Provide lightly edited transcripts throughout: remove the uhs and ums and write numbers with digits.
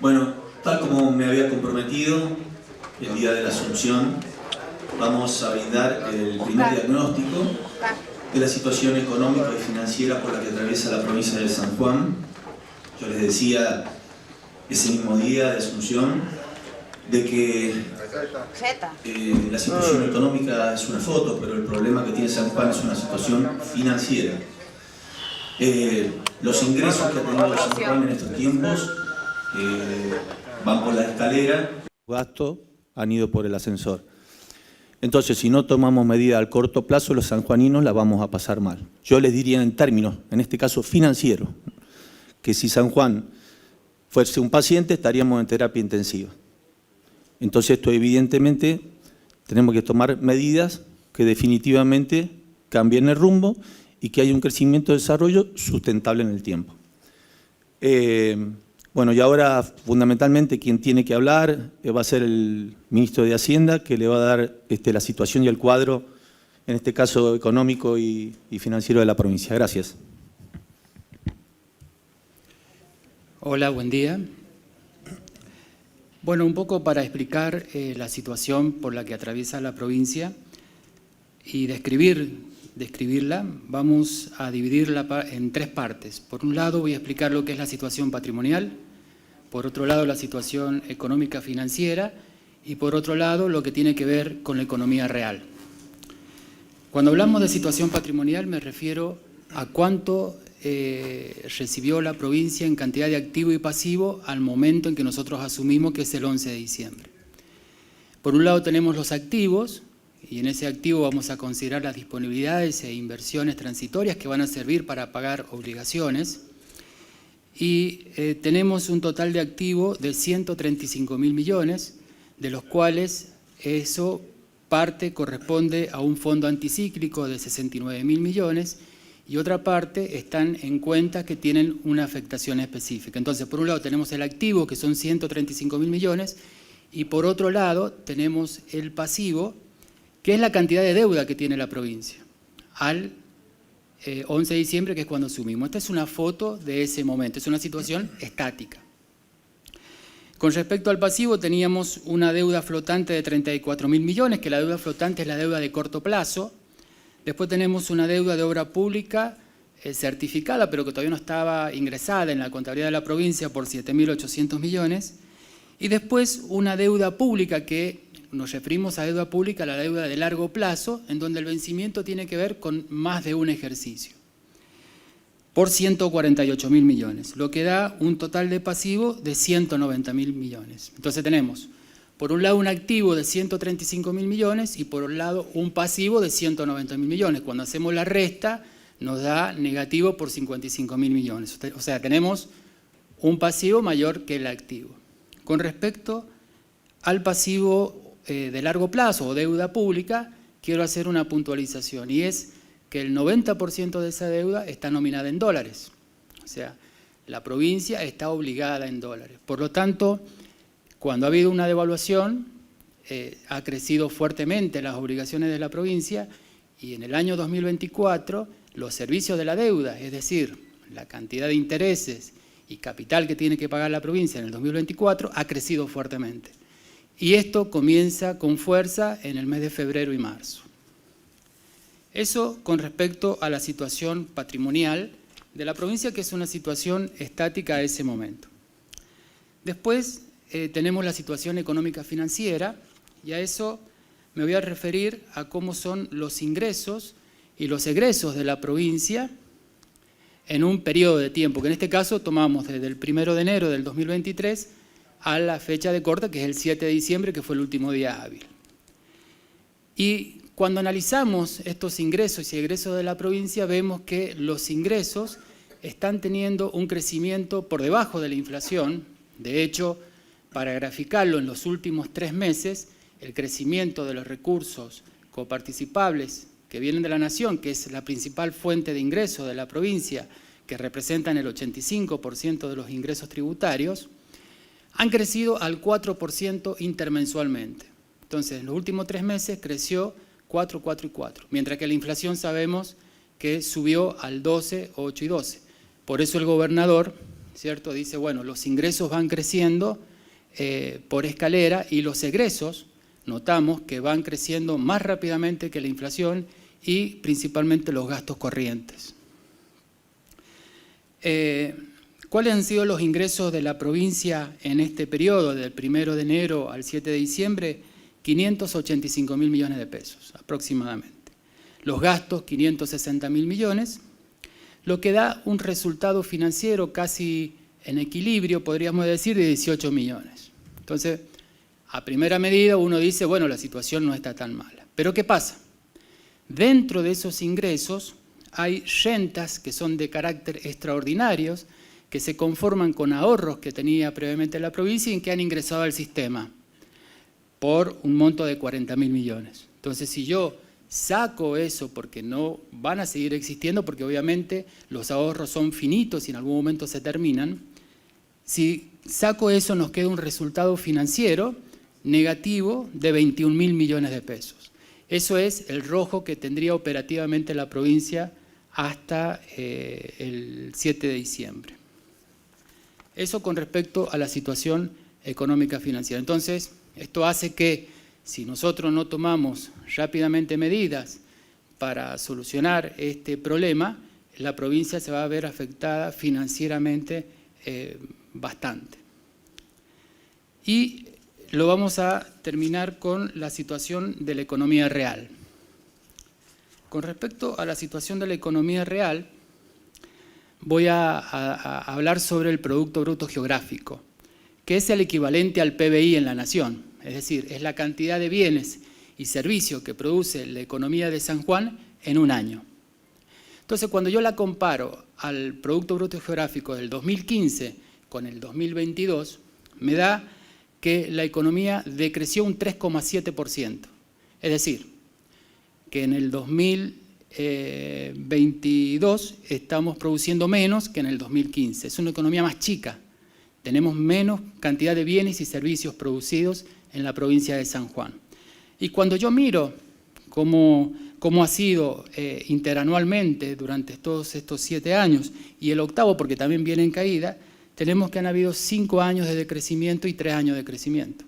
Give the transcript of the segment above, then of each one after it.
Bueno, tal como me había comprometido el día de la Asunción, vamos a brindar el primer diagnóstico de la situación económica y financiera por la que atraviesa la provincia de San Juan. Yo les decía ese mismo día de Asunción de que la situación económica es una foto, pero el problema que tiene San Juan es una situación financiera. Los ingresos que ha tenido San Juan en estos tiempos van por la escalera, los gastos han ido por el ascensor. Entonces, si no tomamos medidas al corto plazo, los sanjuaninos la vamos a pasar mal. Yo les diría en términos, en este caso financieros, que si San Juan fuese un paciente, estaríamos en terapia intensiva. Entonces, esto evidentemente tenemos que tomar medidas que definitivamente cambien el rumbo y que haya un crecimiento y desarrollo sustentable en el tiempo. Bueno, y ahora fundamentalmente quien tiene que hablar va a ser el ministro de Hacienda, que le va a dar la situación y el cuadro, en este caso económico y financiero de la provincia. Gracias. Hola, buen día. Bueno, un poco para explicar la situación por la que atraviesa la provincia y describirla, vamos a dividirla en tres partes. Por un lado voy a explicar lo que es la situación patrimonial, por otro lado la situación económica financiera y por otro lado lo que tiene que ver con la economía real. Cuando hablamos de situación patrimonial me refiero a cuánto recibió la provincia en cantidad de activo y pasivo al momento en que nosotros asumimos, que es el 11 de diciembre. Por un lado tenemos los activos, y en ese activo vamos a considerar las disponibilidades e inversiones transitorias que van a servir para pagar obligaciones. Y tenemos un total de activo de 135.000 millones, de los cuales eso parte corresponde a un fondo anticíclico de 69.000 millones y otra parte están en cuentas que tienen una afectación específica. Entonces, por un lado tenemos el activo, que son 135.000 millones, y por otro lado tenemos el pasivo, que es la cantidad de deuda que tiene la provincia al 11 de diciembre, que es cuando asumimos. Esta es una foto de ese momento, es una situación estática. Con respecto al pasivo teníamos una deuda flotante de 34.000 millones, que la deuda flotante es la deuda de corto plazo. Después tenemos una deuda de obra pública certificada, pero que todavía no estaba ingresada en la contabilidad de la provincia por 7.800 millones. Y después una deuda pública que nos referimos a deuda pública, a la deuda de largo plazo, en donde el vencimiento tiene que ver con más de un ejercicio, por 148.000 millones, lo que da un total de pasivo de 190.000 millones. Entonces tenemos, por un lado, un activo de 135.000 millones y por otro lado, un pasivo de 190.000 millones. Cuando hacemos la resta, nos da negativo por 55.000 millones. O sea, tenemos un pasivo mayor que el activo. Con respecto al pasivo de largo plazo o deuda pública, quiero hacer una puntualización y es que el 90% de esa deuda está nominada en dólares. O sea, la provincia está obligada en dólares. Por lo tanto, cuando ha habido una devaluación, ha crecido fuertemente las obligaciones de la provincia y en el año 2024 los servicios de la deuda, es decir, la cantidad de intereses y capital que tiene que pagar la provincia en el 2024, ha crecido fuertemente. Y esto comienza con fuerza en el mes de febrero y marzo. Eso con respecto a la situación patrimonial de la provincia, que es una situación estática a ese momento. Después tenemos la situación económica financiera y a eso me voy a referir a cómo son los ingresos y los egresos de la provincia en un periodo de tiempo, que en este caso tomamos desde el 1 de enero del 2023 a la fecha de corte, que es el 7 de diciembre, que fue el último día hábil. Y cuando analizamos estos ingresos y egresos de la provincia, vemos que los ingresos están teniendo un crecimiento por debajo de la inflación. De hecho, para graficarlo en los últimos 3 meses, el crecimiento de los recursos coparticipables que vienen de la Nación, que es la principal fuente de ingreso de la provincia, que representan el 85% de los ingresos tributarios, han crecido al 4% intermensualmente. Entonces, en los últimos 3 meses creció 4, 4 y 4, mientras que la inflación sabemos que subió al 12, 8 y 12. Por eso el gobernador ¿cierto? Dice, bueno, los ingresos van creciendo por escalera y los egresos notamos que van creciendo más rápidamente que la inflación y principalmente los gastos corrientes. ¿Cuáles han sido los ingresos de la provincia en este periodo, del 1 de enero al 7 de diciembre? 585.000 millones de pesos aproximadamente. Los gastos, 560.000 millones, lo que da un resultado financiero casi en equilibrio, podríamos decir, de 18 millones. Entonces, a primera medida uno dice, bueno, la situación no está tan mala. Pero ¿qué pasa? Dentro de esos ingresos hay rentas que son de carácter extraordinarios, que se conforman con ahorros que tenía previamente la provincia y que han ingresado al sistema por un monto de 40.000 millones. Entonces, si yo saco eso, porque no van a seguir existiendo, porque obviamente los ahorros son finitos y en algún momento se terminan, si saco eso nos queda un resultado financiero negativo de 21.000 millones de pesos. Eso es el rojo que tendría operativamente la provincia hasta el 7 de diciembre. Eso con respecto a la situación económica financiera. Entonces, esto hace que si nosotros no tomamos rápidamente medidas para solucionar este problema, la provincia se va a ver afectada financieramente bastante. Y lo vamos a terminar con la situación de la economía real. Con respecto a la situación de la economía real, voy a hablar sobre el Producto Bruto Geográfico, que es el equivalente al PBI en la nación, es decir, es la cantidad de bienes y servicios que produce la economía de San Juan en un año. Entonces, cuando yo la comparo al Producto Bruto Geográfico del 2015 con el 2022, me da que la economía decreció un 3,7%. Es decir, que en el 2022 estamos produciendo menos que en el 2015. Es una economía más chica. Tenemos menos cantidad de bienes y servicios producidos en la provincia de San Juan. Y cuando yo miro cómo ha sido interanualmente durante todos estos 7 años, y el octavo porque también viene en caída, tenemos que han habido 5 años de decrecimiento y 3 años de crecimiento.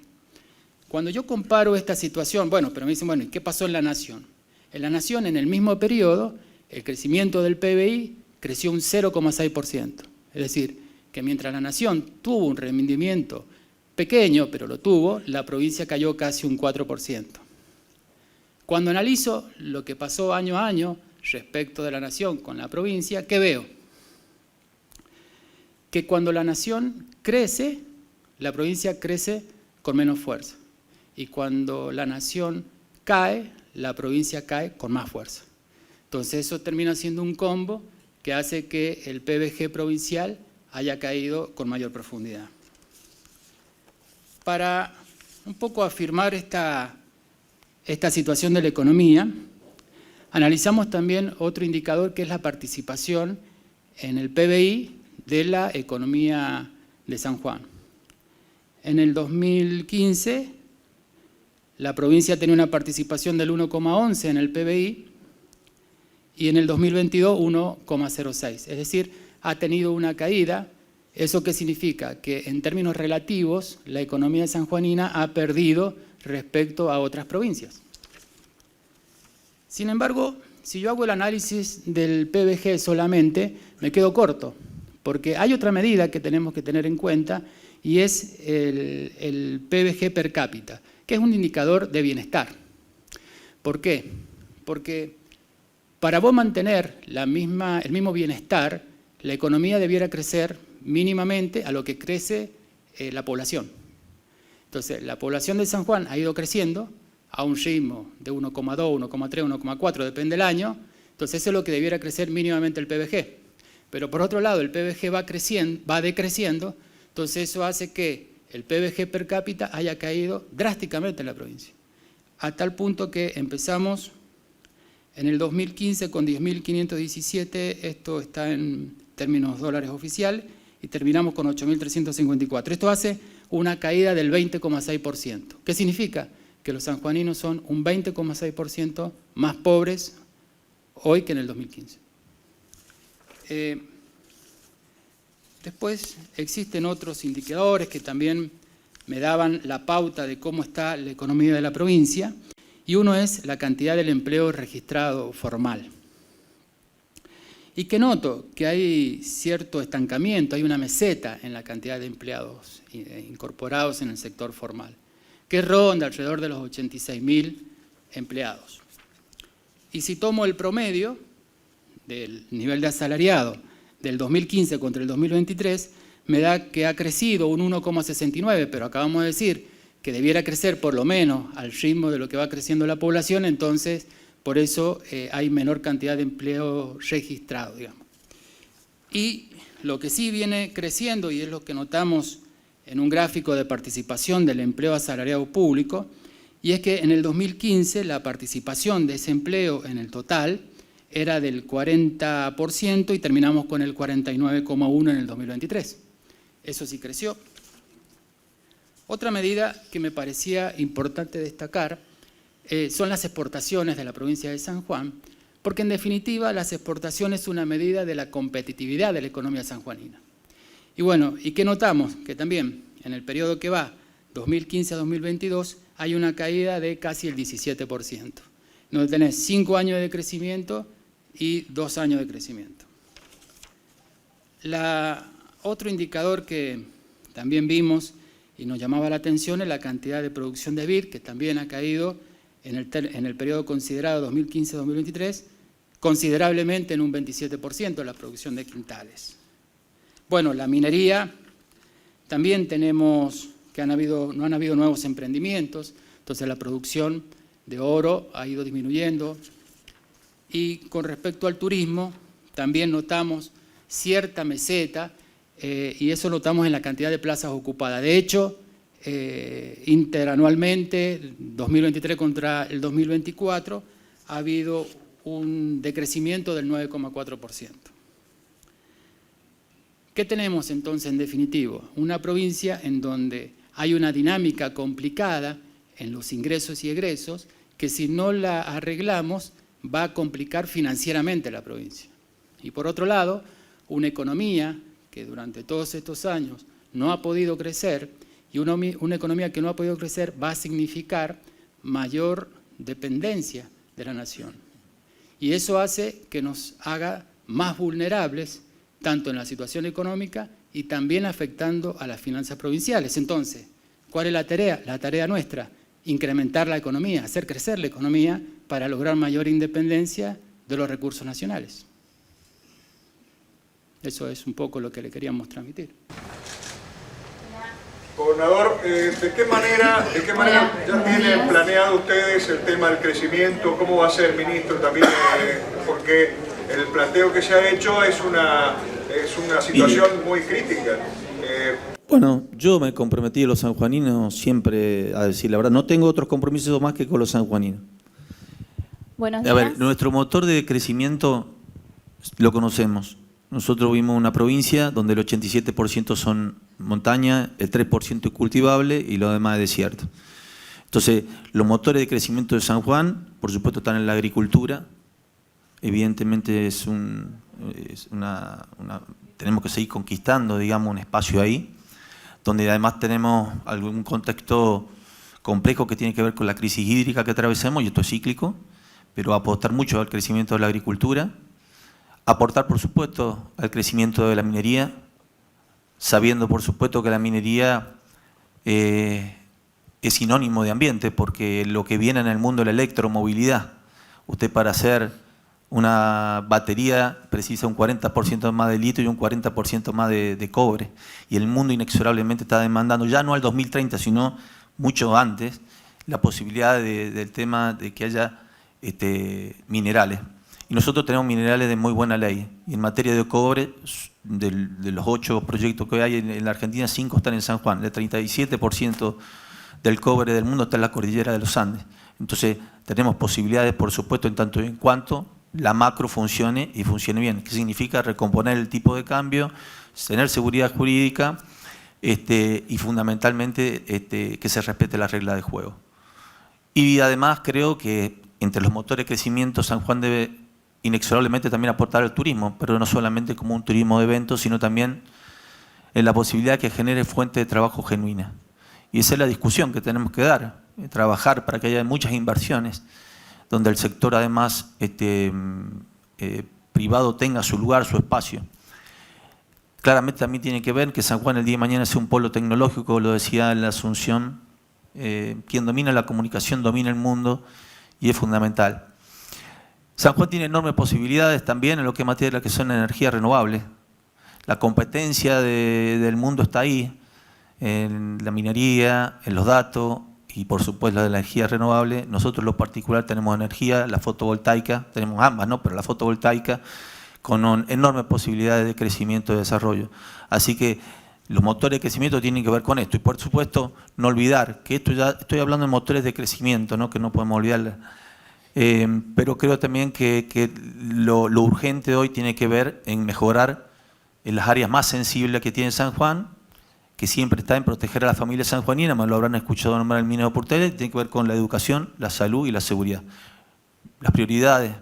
Cuando yo comparo esta situación, bueno, pero me dicen, bueno, ¿y qué pasó en la nación? En la nación, en el mismo periodo, el crecimiento del PBI creció un 0,6%. Es decir, que mientras la nación tuvo un rendimiento pequeño, pero lo tuvo, la provincia cayó casi un 4%. Cuando analizo lo que pasó año a año respecto de la nación con la provincia, ¿qué veo? Que cuando la nación crece, la provincia crece con menos fuerza. Y cuando la nación cae, la provincia cae con más fuerza. Entonces eso termina siendo un combo que hace que el PBG provincial haya caído con mayor profundidad. Para un poco afirmar esta situación de la economía, analizamos también otro indicador que es la participación en el PBI de la economía de San Juan. En el 2015, la provincia tenía una participación del 1,11 en el PBI y en el 2022 1,06. Es decir, ha tenido una caída. ¿Eso qué significa? Que en términos relativos la economía sanjuanina ha perdido respecto a otras provincias. Sin embargo, si yo hago el análisis del PBG solamente, me quedo corto, porque hay otra medida que tenemos que tener en cuenta y es el PBG per cápita, que es un indicador de bienestar. ¿Por qué? Porque para vos mantener el mismo bienestar, la economía debiera crecer mínimamente a lo que crece la población. Entonces, la población de San Juan ha ido creciendo a un ritmo de 1,2, 1,3, 1,4, depende del año. Entonces, eso es lo que debiera crecer mínimamente el PBG. Pero por otro lado, el PBG va decreciendo, entonces eso hace que el PBG per cápita haya caído drásticamente en la provincia. A tal punto que empezamos en el 2015 con 10.517, esto está en términos dólares oficial, y terminamos con 8.354. Esto hace una caída del 20,6%. ¿Qué significa? Que los sanjuaninos son un 20,6% más pobres hoy que en el 2015. Después existen otros indicadores que también me daban la pauta de cómo está la economía de la provincia, y uno es la cantidad del empleo registrado formal. Y que noto que hay cierto estancamiento, hay una meseta en la cantidad de empleados incorporados en el sector formal, que ronda alrededor de los 86.000 empleados. Y si tomo el promedio del nivel de asalariado del 2015 contra el 2023, me da que ha crecido un 1,69, pero acabamos de decir que debiera crecer por lo menos al ritmo de lo que va creciendo la población, entonces por eso hay menor cantidad de empleo registrado, digamos. Y lo que sí viene creciendo, y es lo que notamos en un gráfico de participación del empleo asalariado público, y es que en el 2015 la participación de ese empleo en el total era del 40% y terminamos con el 49,1% en el 2023. Eso sí creció. Otra medida que me parecía importante destacar son las exportaciones de la provincia de San Juan, porque en definitiva las exportaciones son una medida de la competitividad de la economía sanjuanina. Y bueno, ¿y qué notamos? Que también en el periodo que va, 2015 a 2022, hay una caída de casi el 17%, donde tenés 5 años de crecimiento y 2 años de crecimiento. Otro indicador que también vimos y nos llamaba la atención es la cantidad de producción de vid, que también ha caído en el periodo considerado 2015-2023, considerablemente en un 27% la producción de quintales. Bueno, la minería, también tenemos que no han habido nuevos emprendimientos, entonces la producción de oro ha ido disminuyendo. Y con respecto al turismo, también notamos cierta meseta, y eso notamos en la cantidad de plazas ocupadas. De hecho, interanualmente, 2023 contra el 2024, ha habido un decrecimiento del 9,4%. ¿Qué tenemos entonces en definitivo? Una provincia en donde hay una dinámica complicada en los ingresos y egresos que si no la arreglamos va a complicar financieramente la provincia. Y por otro lado, una economía que durante todos estos años no ha podido crecer, y una economía que no ha podido crecer va a significar mayor dependencia de la nación. Y eso hace que nos haga más vulnerables, tanto en la situación económica y también afectando a las finanzas provinciales. Entonces, ¿cuál es la tarea? La tarea nuestra, incrementar la economía, hacer crecer la economía para lograr mayor independencia de los recursos nacionales. Eso es un poco lo que le queríamos transmitir. Gobernador, ¿de qué manera ya tienen planeado ustedes el tema del crecimiento? ¿Cómo va a ser, ministro, también? Porque el planteo que se ha hecho es una situación muy crítica. Bueno, yo me comprometí a los sanjuaninos siempre a decir la verdad. No tengo otros compromisos más que con los sanjuaninos. Buenos días. A ver, nuestro motor de crecimiento lo conocemos. Nosotros vimos una provincia donde el 87% son montaña, el 3% es cultivable y lo demás es desierto. Entonces, los motores de crecimiento de San Juan, por supuesto, están en la agricultura. Evidentemente tenemos que seguir conquistando, digamos, un espacio ahí, donde además tenemos algún contexto complejo que tiene que ver con la crisis hídrica que atravesamos, y esto es cíclico, pero apostar mucho al crecimiento de la agricultura, aportar, por supuesto, al crecimiento de la minería, sabiendo, por supuesto, que la minería es sinónimo de ambiente, porque lo que viene en el mundo es la electromovilidad. Usted para hacer una batería precisa un 40% más de litio y un 40% más de cobre. Y el mundo inexorablemente está demandando, ya no al 2030, sino mucho antes, la posibilidad del tema de que haya minerales. Y nosotros tenemos minerales de muy buena ley. Y en materia de cobre, de los 8 proyectos que hay en la Argentina, 5 están en San Juan. El 37% del cobre del mundo está en la cordillera de los Andes. Entonces, tenemos posibilidades, por supuesto, en tanto y en cuanto la macro funcione y funcione bien. ¿Qué significa? Recomponer el tipo de cambio, tener seguridad jurídica y fundamentalmente que se respete la regla de juego. Y además creo que entre los motores de crecimiento San Juan debe inexorablemente también aportar al turismo, pero no solamente como un turismo de eventos, sino también en la posibilidad que genere fuente de trabajo genuina. Y esa es la discusión que tenemos que dar, trabajar para que haya muchas inversiones, donde el sector además privado tenga su lugar, su espacio. Claramente también tiene que ver que San Juan el día de mañana sea un polo tecnológico, lo decía en la Asunción, quien domina la comunicación domina el mundo y es fundamental. San Juan tiene enormes posibilidades también en lo que materia que son energías renovables. La competencia del mundo está ahí, en la minería, en los datos y por supuesto la de la energía renovable. Nosotros en lo particular tenemos energía, la fotovoltaica, tenemos ambas, ¿no? Pero la fotovoltaica con enormes posibilidades de crecimiento y desarrollo. Así que los motores de crecimiento tienen que ver con esto. Y por supuesto, no olvidar que esto ya estoy hablando de motores de crecimiento, ¿no? Que no podemos olvidar. Pero creo también que lo urgente hoy tiene que ver en mejorar en las áreas más sensibles que tiene San Juan, que siempre está en proteger a la familia sanjuanina, me lo habrán escuchado nombrar el ministro Portales, tiene que ver con la educación, la salud y la seguridad. Las prioridades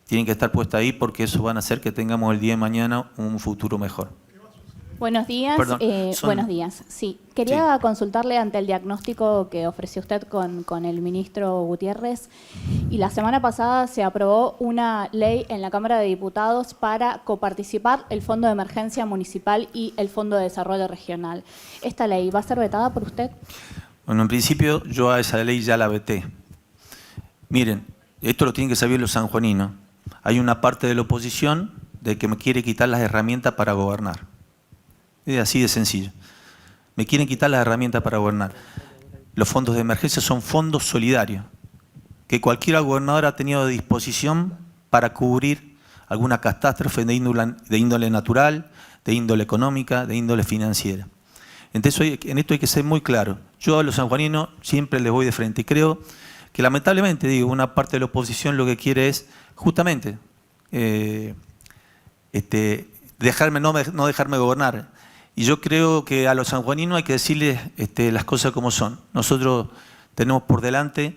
tienen que estar puestas ahí porque eso van a hacer que tengamos el día de mañana un futuro mejor. Buenos días. Perdón, buenos días. Sí, quería consultarle ante el diagnóstico que ofreció usted con el ministro Gutiérrez. Y la semana pasada se aprobó una ley en la Cámara de Diputados para coparticipar el Fondo de Emergencia Municipal y el Fondo de Desarrollo Regional. ¿Esta ley va a ser vetada por usted? Bueno, en principio yo a esa ley ya la veté. Miren, esto lo tienen que saber los sanjuaninos. Hay una parte de la oposición de que me quiere quitar las herramientas para gobernar. Es así de sencillo. Me quieren quitar las herramientas para gobernar. Los fondos de emergencia son fondos solidarios que cualquier gobernador ha tenido a disposición para cubrir alguna catástrofe de índole natural, de índole económica, de índole financiera. Entonces, en esto hay que ser muy claro. Yo a los sanjuaninos siempre les voy de frente y creo que lamentablemente, digo, una parte de la oposición lo que quiere es justamente no dejarme gobernar. Y yo creo que a los sanjuaninos hay que decirles las cosas como son. Nosotros tenemos por delante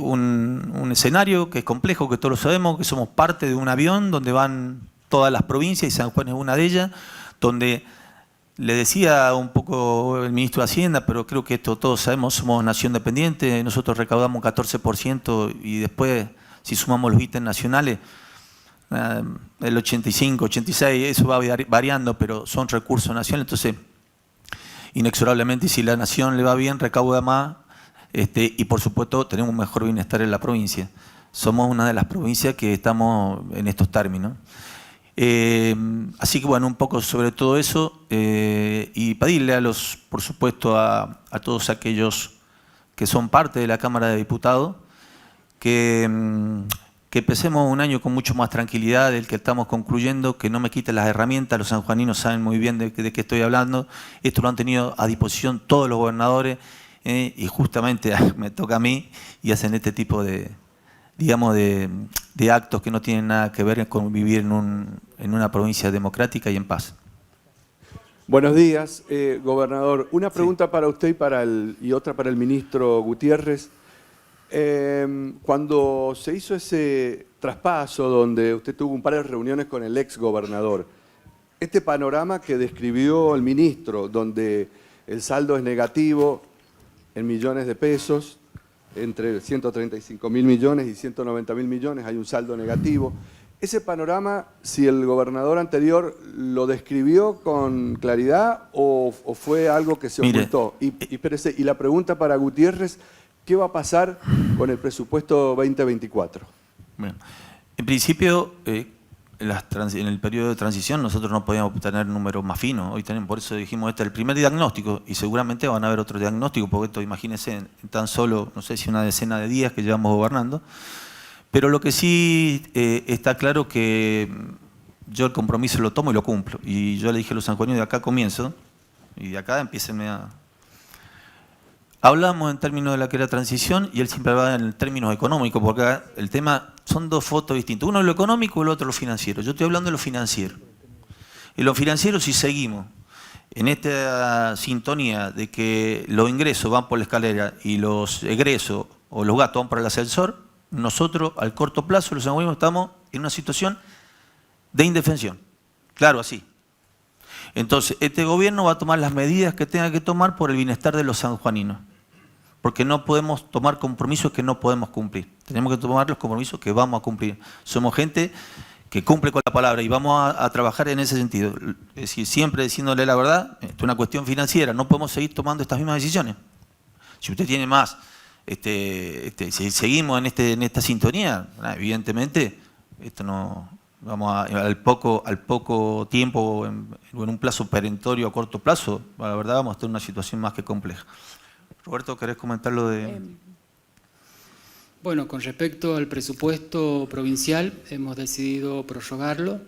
un escenario que es complejo, que todos lo sabemos, que somos parte de un avión donde van todas las provincias y San Juan es una de ellas, donde le decía un poco el ministro de Hacienda, pero creo que esto todos sabemos, somos nación dependiente, nosotros recaudamos un 14% y después, si sumamos los ítems nacionales, el 85, 86, eso va variando, pero son recursos nacionales, entonces inexorablemente si la nación le va bien, recauda más y por supuesto tenemos un mejor bienestar en la provincia. Somos una de las provincias que estamos en estos términos. Así que bueno, un poco sobre todo eso y pedirle por supuesto a todos aquellos que son parte de la Cámara de Diputados que empecemos un año con mucho más tranquilidad del que estamos concluyendo, que no me quiten las herramientas, los sanjuaninos saben muy bien de qué estoy hablando, esto lo han tenido a disposición todos los gobernadores y justamente me toca a mí y hacen este tipo de, digamos, de actos que no tienen nada que ver con vivir en una provincia democrática y en paz. Buenos días, gobernador. Una pregunta para usted y otra para el ministro Gutiérrez. Cuando se hizo ese traspaso donde usted tuvo un par de reuniones con el ex gobernador, este panorama que describió el ministro, donde el saldo es negativo en millones de pesos, entre 135.000 millones y 190.000 millones hay un saldo negativo. Ese panorama, si el gobernador anterior lo describió con claridad o fue algo que se ocultó. Y la pregunta para Gutiérrez, ¿qué va a pasar con el presupuesto 2024? Bueno, en principio, en el periodo de transición nosotros no podíamos obtener números más finos. Hoy tenemos, por eso dijimos, este es el primer diagnóstico y seguramente van a haber otros diagnósticos, porque esto, imagínense, en tan solo, no sé si una decena de días que llevamos gobernando. Pero lo que sí está claro que yo el compromiso lo tomo y lo cumplo. Y yo le dije a los sanjuaninos, de acá comienzo y de acá empiecen a... Hablamos en términos de la que era transición y él siempre va en términos económicos, porque acá el tema son dos fotos distintas. Uno es lo económico y el otro lo financiero. Yo estoy hablando de lo financiero. En lo financiero, si seguimos en esta sintonía de que los ingresos van por la escalera y los egresos o los gastos van para el ascensor, nosotros al corto plazo, los sanjuaninos, estamos en una situación de indefensión. Claro, así. Entonces, este gobierno va a tomar las medidas que tenga que tomar por el bienestar de los sanjuaninos, porque no podemos tomar compromisos que no podemos cumplir. Tenemos que tomar los compromisos que vamos a cumplir. Somos gente que cumple con la palabra y vamos a trabajar en ese sentido. Es decir, siempre diciéndole la verdad, esto es una cuestión financiera, no podemos seguir tomando estas mismas decisiones. Si usted tiene más, si seguimos en esta sintonía, evidentemente, esto no vamos al poco tiempo, en un plazo perentorio a corto plazo, la verdad vamos a estar en una situación más que compleja. Roberto, ¿querés comentar lo de...? Bueno, con respecto al presupuesto provincial, hemos decidido prorrogarlo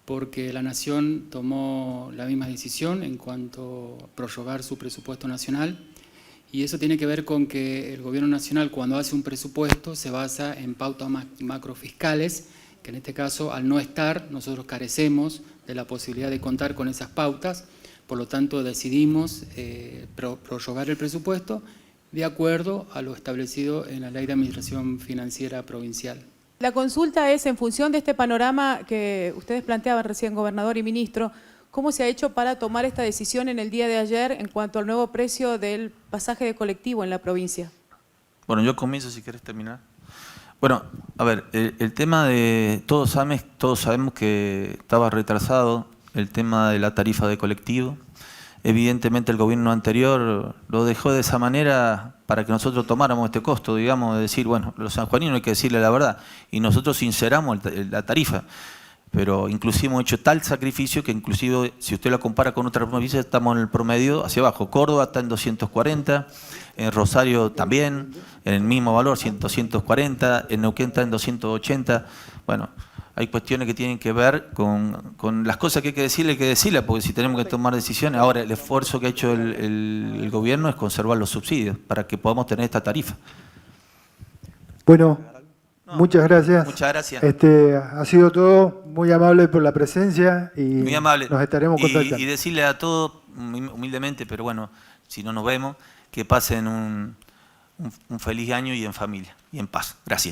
porque la Nación tomó la misma decisión en cuanto a prorrogar su presupuesto nacional, y eso tiene que ver con que el Gobierno Nacional, cuando hace un presupuesto, se basa en pautas macrofiscales, que en este caso, al no estar, nosotros carecemos de la posibilidad de contar con esas pautas. Por lo tanto, decidimos prorrogar el presupuesto de acuerdo a lo establecido en la Ley de Administración Financiera Provincial. La consulta es, en función de este panorama que ustedes planteaban recién, gobernador y ministro, ¿cómo se ha hecho para tomar esta decisión en el día de ayer en cuanto al nuevo precio del pasaje de colectivo en la provincia? Bueno, yo comienzo si querés terminar. Bueno, a ver, el tema de... Todos sabemos que estaba retrasado el tema de la tarifa de colectivo. Evidentemente el gobierno anterior lo dejó de esa manera para que nosotros tomáramos este costo, digamos, de decir, bueno, los sanjuaninos hay que decirle la verdad, y nosotros sinceramos la tarifa. Pero inclusive hemos hecho tal sacrificio que inclusive, si usted lo compara con otras provincias, estamos en el promedio hacia abajo. Córdoba está en 240, en Rosario también, en el mismo valor, 240, en Neuquén está en 280. Bueno, hay cuestiones que tienen que ver con las cosas que hay que decirle, porque si tenemos que tomar decisiones. Ahora, el esfuerzo que ha hecho el gobierno es conservar los subsidios para que podamos tener esta tarifa. Bueno, muchas gracias. Muchas gracias. Ha sido todo muy amable por la presencia y muy amable. Nos estaremos contactando. Y decirle a todos, humildemente, pero bueno, si no nos vemos, que pasen un feliz año y en familia y en paz. Gracias.